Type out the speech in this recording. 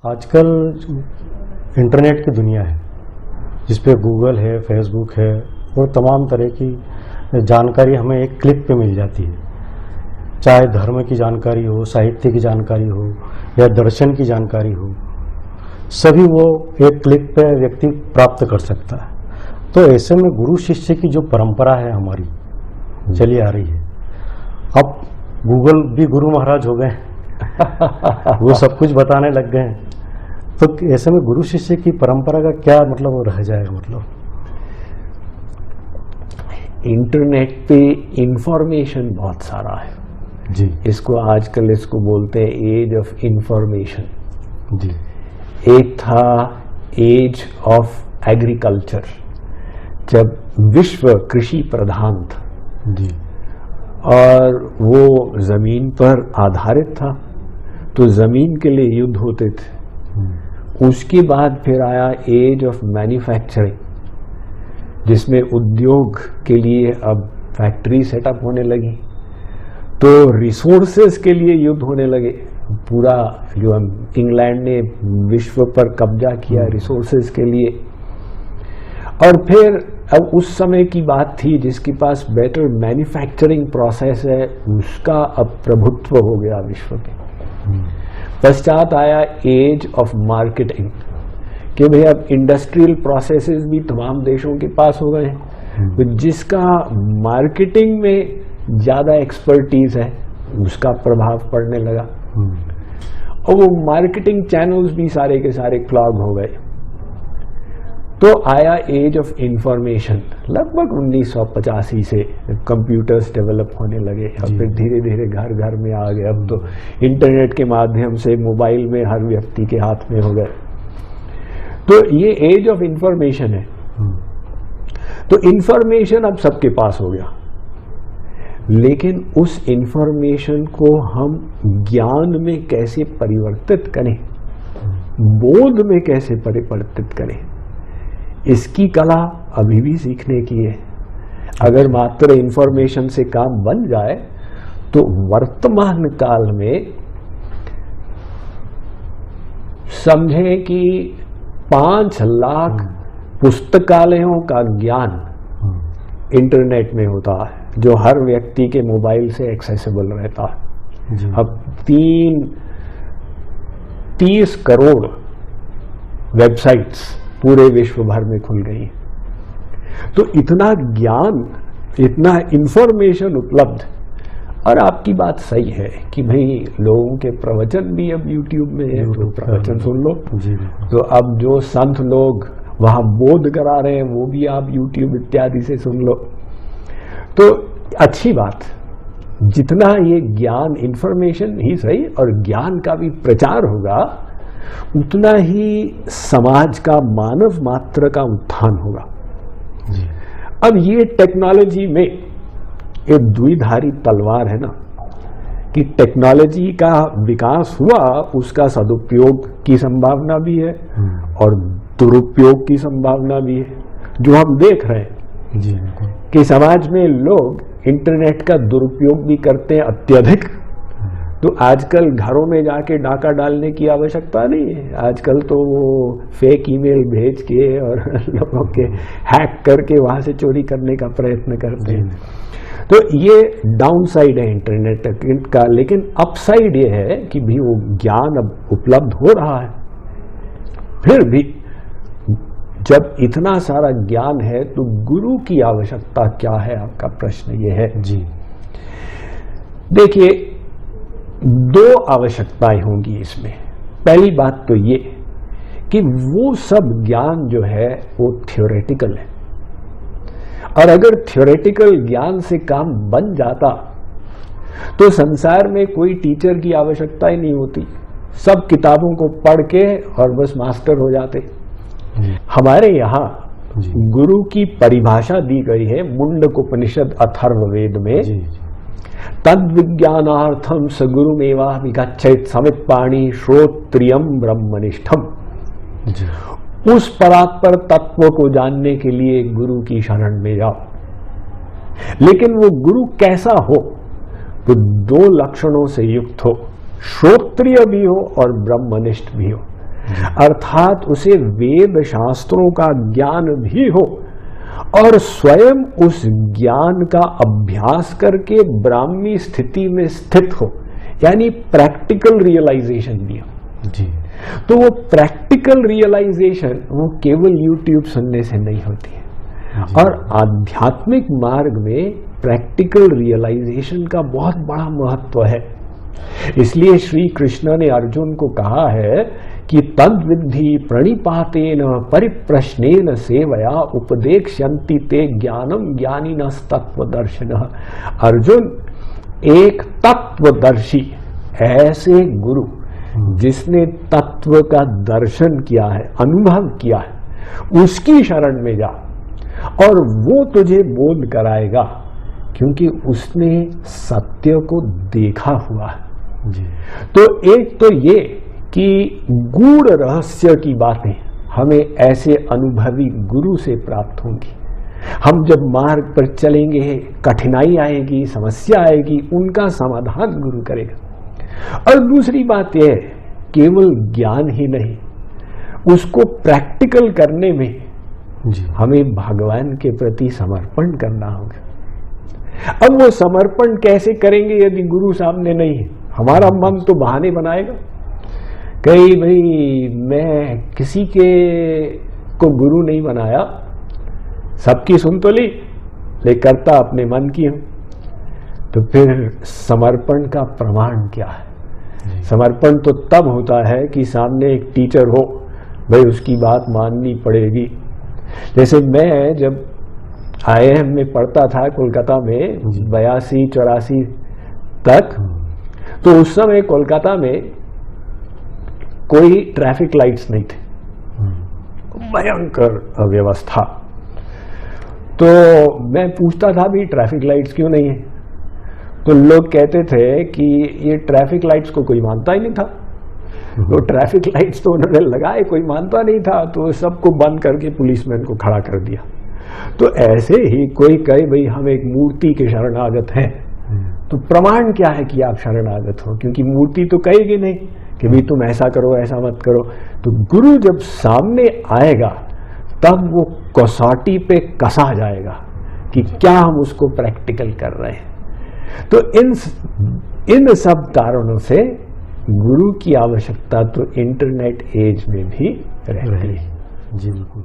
आजकल इंटरनेट की दुनिया है जिस पे गूगल है, फेसबुक है और तमाम तरह की जानकारी हमें एक क्लिक पे मिल जाती है। चाहे धर्म की जानकारी हो, साहित्य की जानकारी हो या दर्शन की जानकारी हो, सभी वो एक क्लिक पे व्यक्ति प्राप्त कर सकता है। तो ऐसे में गुरु शिष्य की जो परंपरा है हमारी चली आ रही है, अब गूगल भी गुरु महाराज हो गए वो सब कुछ बताने लग गए हैं। तो ऐसे में गुरु शिष्य की परंपरा का क्या मतलब वो रह जाएगा? मतलब इंटरनेट पे इंफॉर्मेशन बहुत सारा है जी, आजकल इसको बोलते हैं एज ऑफ इंफॉर्मेशन। जी, एक था एज ऑफ एग्रीकल्चर, जब विश्व कृषि प्रधान था जी, और वो जमीन पर आधारित था, तो जमीन के लिए युद्ध होते थे। उसके बाद फिर आया एज ऑफ मैन्युफैक्चरिंग, जिसमें उद्योग के लिए अब फैक्ट्री सेटअप होने लगी, तो रिसोर्सेज के लिए युद्ध होने लगे। पूरा जो इंग्लैंड ने विश्व पर कब्जा किया रिसोर्सेज के लिए। और फिर अब उस समय की बात थी जिसके पास बेटर मैन्युफैक्चरिंग प्रोसेस है, उसका अब प्रभुत्व हो गया विश्व पे। पश्चात आया एज ऑफ मार्केटिंग कि भाई अब इंडस्ट्रियल प्रोसेसेस भी तमाम देशों के पास हो गए हैं, तो जिसका मार्केटिंग में ज़्यादा एक्सपर्टीज है उसका प्रभाव पड़ने लगा, और वो मार्केटिंग चैनल्स भी सारे के सारे क्लॉग हो गए। तो आया एज ऑफ इंफॉर्मेशन लगभग 1985 से कंप्यूटर्स डेवलप होने लगे, और फिर धीरे धीरे घर घर में आ गए। अब तो इंटरनेट के माध्यम से मोबाइल में हर व्यक्ति के हाथ में हो गए। तो ये एज ऑफ इंफॉर्मेशन है। तो इंफॉर्मेशन अब सबके पास हो गया, लेकिन उस इंफॉर्मेशन को हम ज्ञान में कैसे परिवर्तित करें, बोध में कैसे परिवर्तित करें, इसकी कला अभी भी सीखने की है। अगर मात्र इंफॉर्मेशन से काम बन जाए तो वर्तमान काल में समझें कि 5 लाख पुस्तकालयों का ज्ञान इंटरनेट में होता है, जो हर व्यक्ति के मोबाइल से एक्सेसिबल रहता है। अब 30 करोड़ वेबसाइट्स पूरे विश्व भर में खुल गई। तो इतना ज्ञान, इतना इंफॉर्मेशन उपलब्ध। और आपकी बात सही है कि भाई लोगों के प्रवचन भी अब यूट्यूब में है, तो प्रवचन सुन लो। तो अब जो संत लोग वहाँ बोध करा रहे हैं वो भी आप यूट्यूब इत्यादि से सुन लो। तो अच्छी बात, जितना ये ज्ञान, इंफॉर्मेशन ही सही और ज्ञान का भी प्रचार होगा, उतना ही समाज का, मानव मात्र का उत्थान होगा। अब ये टेक्नोलॉजी में एक द्विधारी तलवार है ना, कि टेक्नोलॉजी का विकास हुआ, उसका सदुपयोग की संभावना भी है और दुरुपयोग की संभावना भी है, जो हम देख रहे हैं जी, कि समाज में लोग इंटरनेट का दुरुपयोग भी करते हैं अत्यधिक। तो आजकल घरों में जाके डाका डालने की आवश्यकता नहीं है, आजकल तो वो फेक ईमेल भेज के और लोगों के हैक करके वहाँ से चोरी करने का प्रयत्न करते हैं। तो ये डाउन साइड है इंटरनेट का। लेकिन अपसाइड ये है कि भी वो ज्ञान अब उपलब्ध हो रहा है। फिर भी जब इतना सारा ज्ञान है तो गुरु की आवश्यकता क्या है, आपका प्रश्न ये है जी। देखिए, 2 आवश्यकताएं होंगी इसमें। पहली बात तो ये कि वो सब ज्ञान जो है वो थ्योरेटिकल है, और अगर थ्योरेटिकल ज्ञान से काम बन जाता तो संसार में कोई टीचर की आवश्यकता ही नहीं होती, सब किताबों को पढ़ के और बस मास्टर हो जाते। हमारे यहाँ गुरु की परिभाषा दी गई है मुंडकोपनिषद अथर्ववेद में, तद विज्ञानार्थम सगुरुमेवा विगच्छेत समित्पाणि श्रोत्रियम ब्रह्मनिष्ठम। उस परात्पर तत्व को जानने के लिए गुरु की शरण में जाओ। लेकिन वो गुरु कैसा हो? तो 2 लक्षणों से युक्त हो, श्रोत्रिय भी हो और ब्रह्मनिष्ठ भी हो। अर्थात उसे वेद शास्त्रों का ज्ञान भी हो और स्वयं उस ज्ञान का अभ्यास करके ब्राह्मी स्थिति में स्थित हो, यानी प्रैक्टिकल रियलाइजेशन भी हो। जी। तो वो प्रैक्टिकल रियलाइजेशन वो केवल यूट्यूब सुनने से नहीं होती है, और आध्यात्मिक मार्ग में प्रैक्टिकल रियलाइजेशन का बहुत बड़ा महत्व है। इसलिए श्री कृष्ण ने अर्जुन को कहा है कि तद्विद्धि प्रणिपातेन परिप्रश्नेन सेवया उपदेक्ष्यन्ति ते ज्ञानम ज्ञानिनस्तत्वदर्शिनः। अर्जुन, एक तत्वदर्शी, ऐसे गुरु जिसने तत्व का दर्शन किया है, अनुभव किया है, उसकी शरण में जा और वो तुझे बोध कराएगा, क्योंकि उसने सत्य को देखा हुआ है। जी। तो एक तो ये कि गूढ़ रहस्य की बातें हमें ऐसे अनुभवी गुरु से प्राप्त होंगी। हम जब मार्ग पर चलेंगे, कठिनाई आएगी, समस्या आएगी, उनका समाधान गुरु करेगा। और दूसरी बात यह, केवल ज्ञान ही नहीं, उसको प्रैक्टिकल करने में जी। हमें भगवान के प्रति समर्पण करना होगा। अब वो समर्पण कैसे करेंगे यदि गुरु सामने नहीं है? हमारा मन तो बहाने बनाएगा, कहीं भाई मैं किसी के को गुरु नहीं बनाया, सबकी सुन तो ली, लेकिन करता अपने मन की हूं। तो फिर समर्पण का प्रमाण क्या है? समर्पण तो तब होता है कि सामने एक टीचर हो, भाई उसकी बात माननी पड़ेगी। जैसे मैं जब IIM में पढ़ता था कोलकाता में 82-84 तक, तो उस समय कोलकाता में कोई ट्रैफिक लाइट्स नहीं थे, भयंकर अव्यवस्था। तो मैं पूछता था भी ट्रैफिक लाइट्स क्यों नहीं है? तो लोग कहते थे कि ये ट्रैफिक लाइट्स को कोई मानता ही नहीं था। तो ट्रैफिक लाइट्स तो उन्होंने लगाए, कोई मानता नहीं था, तो सबको बंद करके पुलिसमैन को खड़ा कर दिया। तो ऐसे ही कोई कहे भाई हम एक मूर्ति के शरणागत हैं, तो प्रमाण क्या है कि आप शरणागत हो? क्योंकि मूर्ति तो कहेगी नहीं कि भाई तुम ऐसा करो, ऐसा मत करो। तो गुरु जब सामने आएगा तब वो कसौटी पे कसा जाएगा कि क्या हम उसको प्रैक्टिकल कर रहे हैं। तो इन सब कारणों से गुरु की आवश्यकता तो इंटरनेट एज में भी रहती है। जी बिल्कुल।